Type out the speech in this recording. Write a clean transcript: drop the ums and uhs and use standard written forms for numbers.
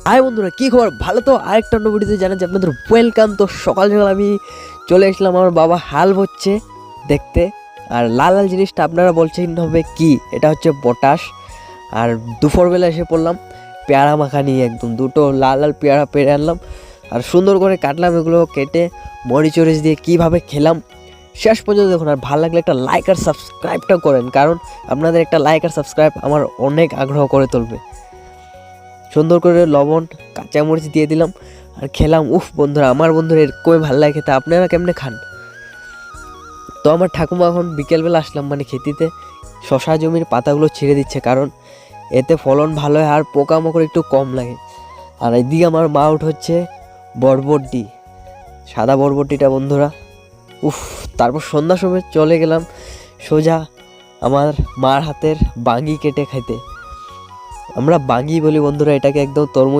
আয় বন্ধুরা, কী খবর? ভালো তো? আরেকটা অন্য ভিডিওতে জানাচ্ছি আপনাদের ওয়েলকাম। তো সকাল সকাল আমি চলে এসলাম, আমার বাবা হাল হচ্ছে দেখতে। আর লাল লাল জিনিসটা আপনারা বলছেন হবে কি, এটা হচ্ছে পটাশ। আর দুপুরবেলা এসে পড়লাম পেয়ারা মাখা নিয়ে, একদম দুটো লাল লাল পেয়ারা পেরে আনলাম আর সুন্দর করে কাটলাম। এগুলো কেটে মরিচ টরিচ দিয়ে কীভাবে খেলাম শেষ পর্যন্ত দেখুন। আর ভালো লাগলে একটা লাইক আর সাবস্ক্রাইবটা করেন, কারণ আপনাদের একটা লাইক আর সাবস্ক্রাইব আমার অনেক আগ্রহ করে তুলবে। সুন্দর করে লবণ কাঁচামরিচ দিয়ে দিলাম আর খেলাম। উফ বন্ধুরা, আমার বন্ধুরা এরকমই ভালো লাগে খেতে। আপনারা কেমনে খান? তো আমার ঠাকুমা এখন বিকেলবেলা আসলাম মানে খেতিতে শশা জমির পাতাগুলো ছিঁড়ে দিচ্ছে, কারণ এতে ফলন ভালো হয় আর পোকামাকড় একটু কম লাগে। আর এইদিকে আমার মা হচ্ছে বরবটি, সাদা বরবটিটা বন্ধুরা। উফ, তারপর সন্ধ্যার সময় চলে গেলাম সোজা আমার মার হাতের বাঙ্গি কেটে খাইতে। আমরা বাঙ্গি বলি বন্ধুরা এটাকে, একদম তরমুজ